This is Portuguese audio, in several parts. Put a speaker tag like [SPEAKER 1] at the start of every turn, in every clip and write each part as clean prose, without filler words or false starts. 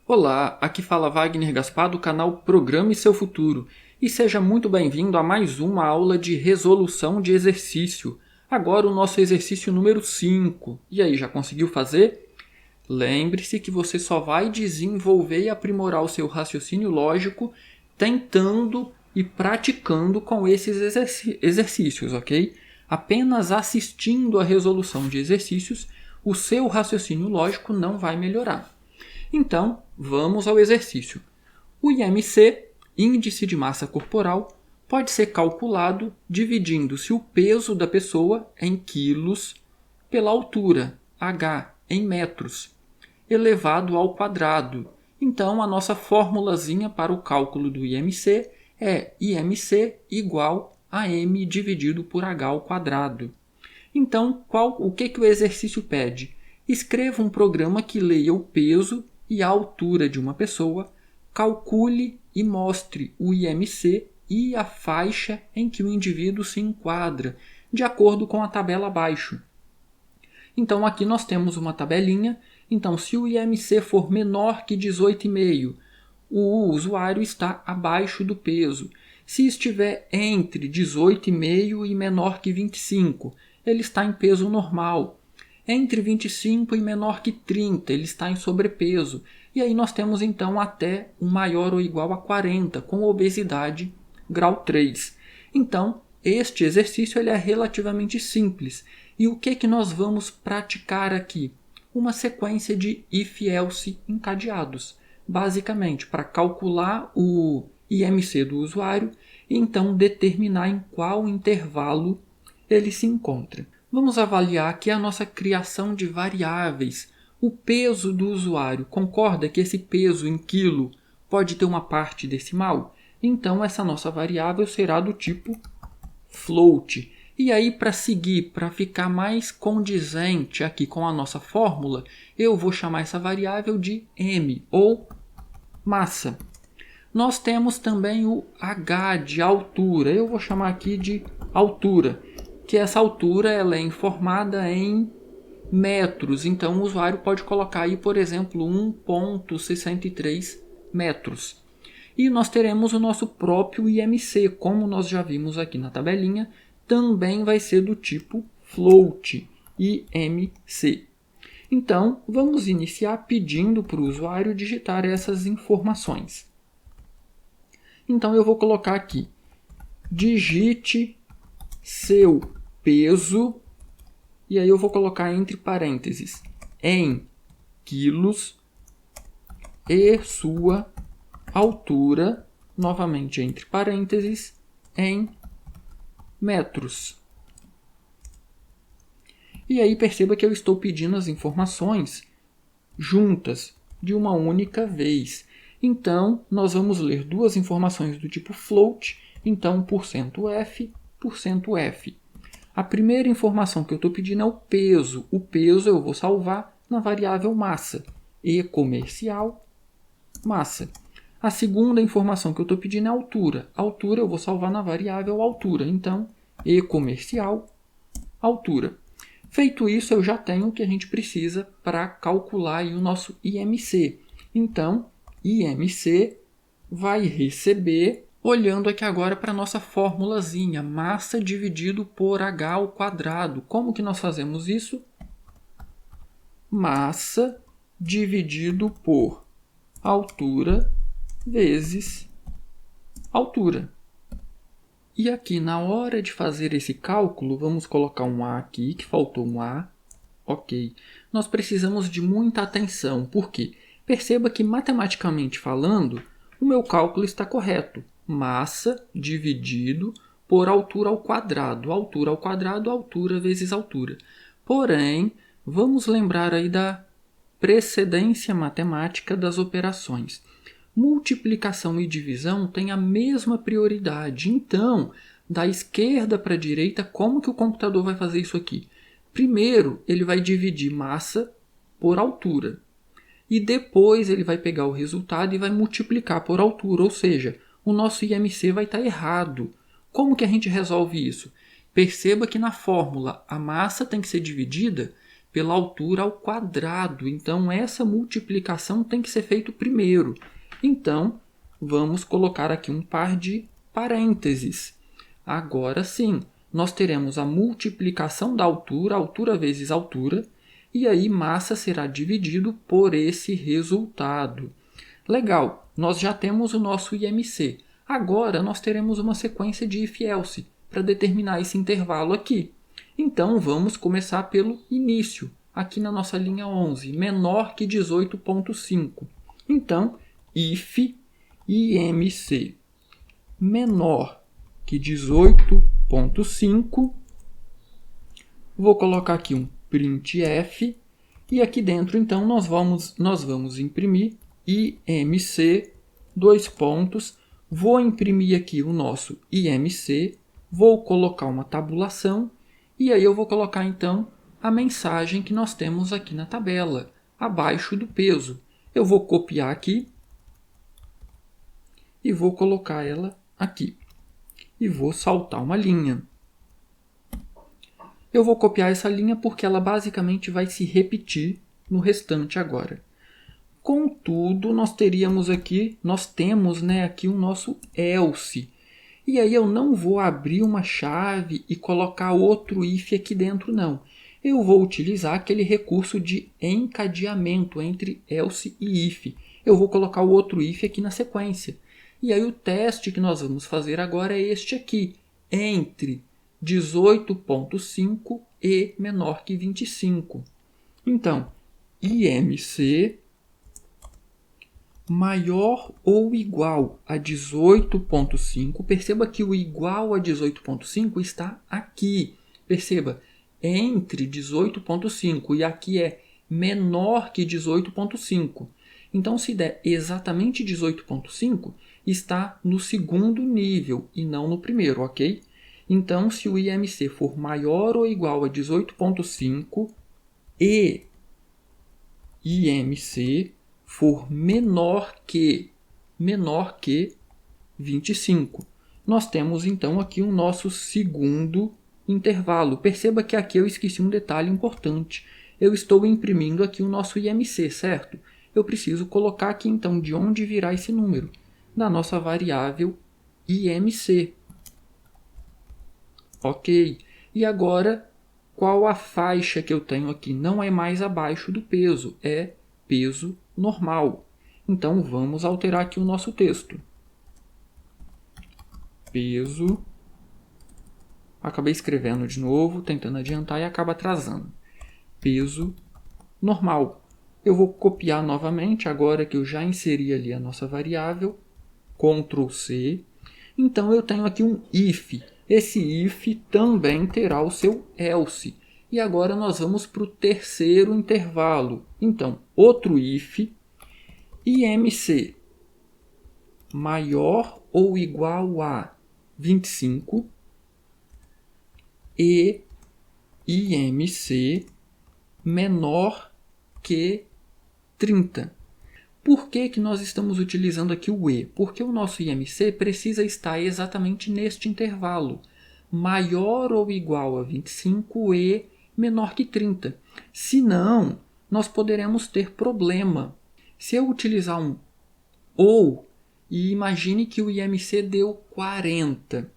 [SPEAKER 1] Olá, aqui fala Wagner Gaspar do canal Programe Seu Futuro e seja muito bem-vindo a mais uma aula de resolução de exercício. Agora o nosso exercício número 5. E aí, já conseguiu fazer? Lembre-se que você só vai desenvolver e aprimorar o seu raciocínio lógico tentando e praticando com esses exercícios, ok? Apenas assistindo à resolução de exercícios, o seu raciocínio lógico não vai melhorar. Então, vamos ao exercício. O IMC, Índice de Massa Corporal, pode ser calculado dividindo-se o peso da pessoa em quilos pela altura, h, em metros, elevado ao quadrado. Então, a nossa formulazinha para o cálculo do IMC é IMC igual a m dividido por h ao quadrado. Então, o que o exercício pede? Escreva um programa que leia o peso e a altura de uma pessoa, calcule e mostre o IMC e a faixa em que o indivíduo se enquadra, de acordo com a tabela abaixo. Então aqui nós temos uma tabelinha. Então, se o IMC for menor que 18,5, o usuário está abaixo do peso. Se estiver entre 18,5 e menor que 25, ele está em peso normal. Entre 25 e menor que 30, ele está em sobrepeso. E aí nós temos então até um maior ou igual a 40, com obesidade grau 3. Então, este exercício ele é relativamente simples. E o que nós vamos praticar aqui? Uma sequência de if-else encadeados, basicamente para calcular o IMC do usuário e então determinar em qual intervalo ele se encontra. Vamos avaliar aqui a nossa criação de variáveis. O peso do usuário, concorda que esse peso em quilo pode ter uma parte decimal? Então essa nossa variável será do tipo float. E aí, para ficar mais condizente aqui com a nossa fórmula, eu vou chamar essa variável de m, ou massa. Nós temos também o h de altura. Eu vou chamar aqui de altura, que essa altura ela é informada em metros. Então, o usuário pode colocar aí, por exemplo, 1,63 metros. E nós teremos o nosso próprio IMC, como nós já vimos aqui na tabelinha, também vai ser do tipo float, IMC. Então, vamos iniciar pedindo para o usuário digitar essas informações. Então, eu vou colocar aqui, digite seu peso, e aí eu vou colocar entre parênteses, em quilos, e sua altura, novamente entre parênteses, em metros. E aí perceba que eu estou pedindo as informações juntas, de uma única vez. Então, nós vamos ler duas informações do tipo float, então %f, %f. A primeira informação que eu estou pedindo é o peso. O peso eu vou salvar na variável massa. E comercial, massa. A segunda informação que eu estou pedindo é a altura. A altura eu vou salvar na variável altura. Então, e comercial, altura. Feito isso, eu já tenho o que a gente precisa para calcular aí o nosso IMC. Então, IMC vai receber, olhando aqui agora para a nossa formulazinha, massa dividido por h ao quadrado. Como que nós fazemos isso? Massa dividido por altura vezes altura. E aqui, na hora de fazer esse cálculo, vamos colocar um A aqui, que faltou um A. Ok. Nós precisamos de muita atenção. Por quê? Perceba que, matematicamente falando, o meu cálculo está correto. Massa dividido por altura ao quadrado. Altura ao quadrado, altura vezes altura. Porém, vamos lembrar aí da precedência matemática das operações. Multiplicação e divisão têm a mesma prioridade. Então, da esquerda para a direita, como que o computador vai fazer isso aqui? Primeiro, ele vai dividir massa por altura. E depois ele vai pegar o resultado e vai multiplicar por altura. Ou seja, o nosso IMC vai estar errado. Como que a gente resolve isso? Perceba que na fórmula a massa tem que ser dividida pela altura ao quadrado. Então, essa multiplicação tem que ser feita primeiro. Então, vamos colocar aqui um par de parênteses. Agora sim, nós teremos a multiplicação da altura vezes altura, e aí massa será dividido por esse resultado. Legal, nós já temos o nosso IMC. Agora, nós teremos uma sequência de if-else para determinar esse intervalo aqui. Então, vamos começar pelo início, aqui na nossa linha 11, menor que 18,5. Então, if IMC menor que 18,5, vou colocar aqui um printf, e aqui dentro, então, nós vamos imprimir IMC, dois pontos, vou imprimir aqui o nosso IMC, vou colocar uma tabulação, e aí eu vou colocar, então, a mensagem que nós temos aqui na tabela, abaixo do peso. Eu vou copiar aqui e vou colocar ela aqui. E vou saltar uma linha. Eu vou copiar essa linha porque ela basicamente vai se repetir no restante agora. Contudo, nós temos aqui o nosso else. E aí eu não vou abrir uma chave e colocar outro if aqui dentro, não. Eu vou utilizar aquele recurso de encadeamento entre else e if. Eu vou colocar o outro if aqui na sequência. E aí o teste que nós vamos fazer agora é este aqui, entre 18,5 e menor que 25. Então, IMC maior ou igual a 18,5. Perceba que o igual a 18,5 está aqui. Perceba, entre 18,5 e aqui é menor que 18,5. Então, se der exatamente 18,5, está no segundo nível e não no primeiro, ok? Então, se o IMC for maior ou igual a 18,5 e IMC for menor que 25. Nós temos então aqui o nosso segundo intervalo. Perceba que aqui eu esqueci um detalhe importante. Eu estou imprimindo aqui o nosso IMC, certo? Eu preciso colocar aqui então de onde virá esse número. Da nossa variável IMC. Ok. E agora, qual a faixa que eu tenho aqui? Não é mais abaixo do peso, é peso normal. Então, vamos alterar aqui o nosso texto. Peso. Acabei escrevendo de novo, tentando adiantar e acaba atrasando. Peso normal. Eu vou copiar novamente, agora que eu já inseri ali a nossa variável. Ctrl C. Então, eu tenho aqui um if. Esse if também terá o seu else. E agora nós vamos para o terceiro intervalo. Então, outro if, IMC maior ou igual a 25 e IMC menor que 30. Por que nós estamos utilizando aqui o E? Porque o nosso IMC precisa estar exatamente neste intervalo. Maior ou igual a 25 e menor que 30. Senão, nós poderemos ter problema. Se eu utilizar um OU, e imagine que o IMC deu 40.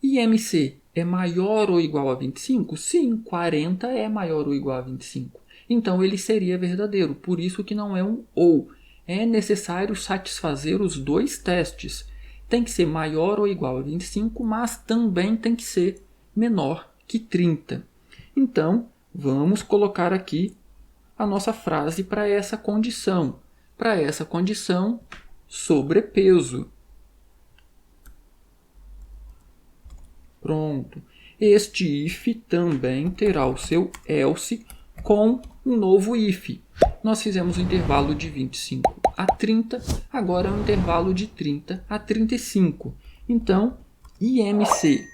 [SPEAKER 1] IMC é maior ou igual a 25? Sim, 40 é maior ou igual a 25. Então, ele seria verdadeiro. Por isso que não é um OU. É necessário satisfazer os dois testes. Tem que ser maior ou igual a 25, mas também tem que ser menor que 30. Então, vamos colocar aqui a nossa frase para essa condição. Para essa condição, sobrepeso. Pronto. Este if também terá o seu else com um novo if. Nós fizemos o intervalo de 25 a 30, agora é um intervalo de 30 a 35. Então, IMC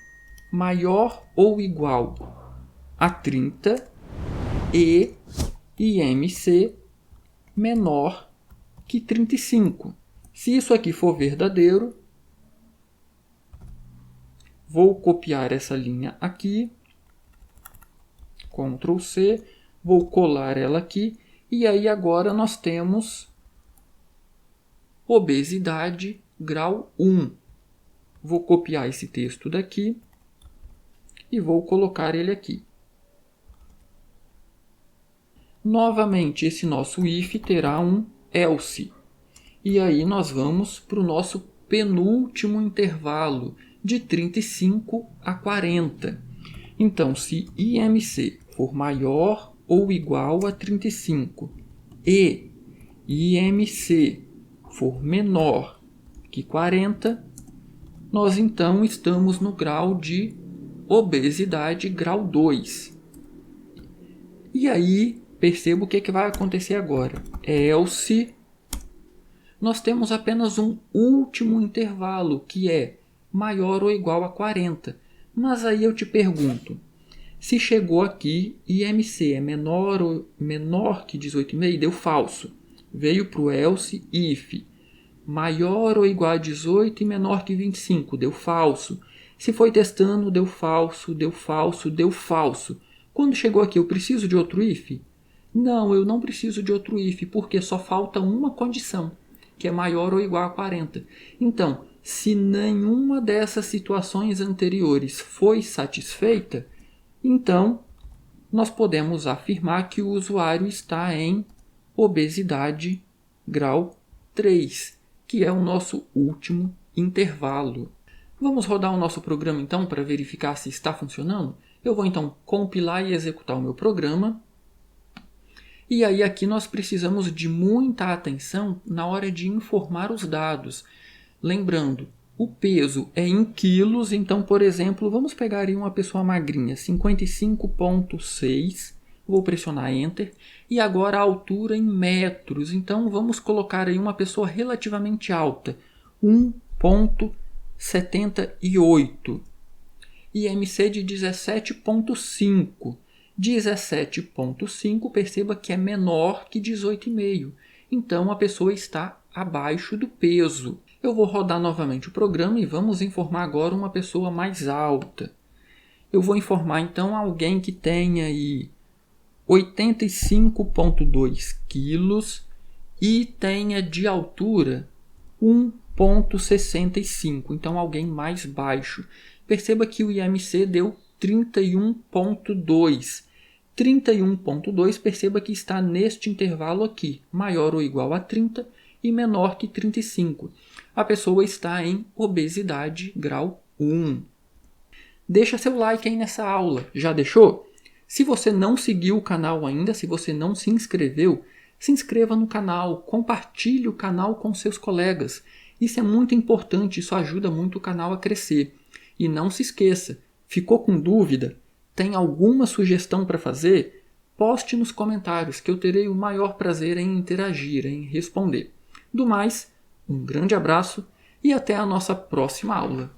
[SPEAKER 1] maior ou igual a 30 e IMC menor que 35. Se isso aqui for verdadeiro, vou copiar essa linha aqui, Ctrl C, Vou colar ela aqui e aí agora nós temos obesidade grau 1. Vou copiar esse texto daqui e vou colocar ele aqui. Novamente, esse nosso if terá um else. E aí nós vamos para o nosso penúltimo intervalo, de 35 a 40. Então, se IMC for maior ou igual a 35 e IMC for menor que 40, nós então estamos no grau de obesidade grau 2. E aí, perceba o que vai acontecer agora. Else, nós temos apenas um último intervalo, que é maior ou igual a 40. Mas aí eu te pergunto, se chegou aqui e IMC é menor que 18,5, deu falso. Veio para o else if. Maior ou igual a 18 e menor que 25, deu falso. Se foi testando, deu falso, deu falso, deu falso. Quando chegou aqui, eu preciso de outro if? Não, eu não preciso de outro if, porque só falta uma condição, que é maior ou igual a 40. Então, se nenhuma dessas situações anteriores foi satisfeita, então nós podemos afirmar que o usuário está em obesidade grau 3, que é o nosso último intervalo. Vamos rodar o nosso programa então para verificar se está funcionando? Eu vou então compilar e executar o meu programa. E aí aqui nós precisamos de muita atenção na hora de informar os dados. Lembrando, o peso é em quilos, então, por exemplo, vamos pegar aí uma pessoa magrinha, 55,6, vou pressionar Enter, e agora a altura em metros, então vamos colocar aí uma pessoa relativamente alta, 1,78, IMC de 17,5. 17,5, perceba que é menor que 18,5. Então a pessoa está abaixo do peso. Eu vou rodar novamente o programa e vamos informar agora uma pessoa mais alta. Eu vou informar então alguém que tenha aí 85,2 quilos e tenha de altura 1,65. Então alguém mais baixo. Perceba que o IMC deu 31,2. 31,2, perceba que está neste intervalo aqui, maior ou igual a 30 e menor que 35. A pessoa está em obesidade grau 1. Deixa seu like aí nessa aula, já deixou? Se você não seguiu o canal ainda, se você não se inscreveu, se inscreva no canal, compartilhe o canal com seus colegas. Isso é muito importante, isso ajuda muito o canal a crescer. E não se esqueça, ficou com dúvida? Tem alguma sugestão para fazer? Poste nos comentários que eu terei o maior prazer em interagir, em responder. Do mais, um grande abraço e até a nossa próxima aula.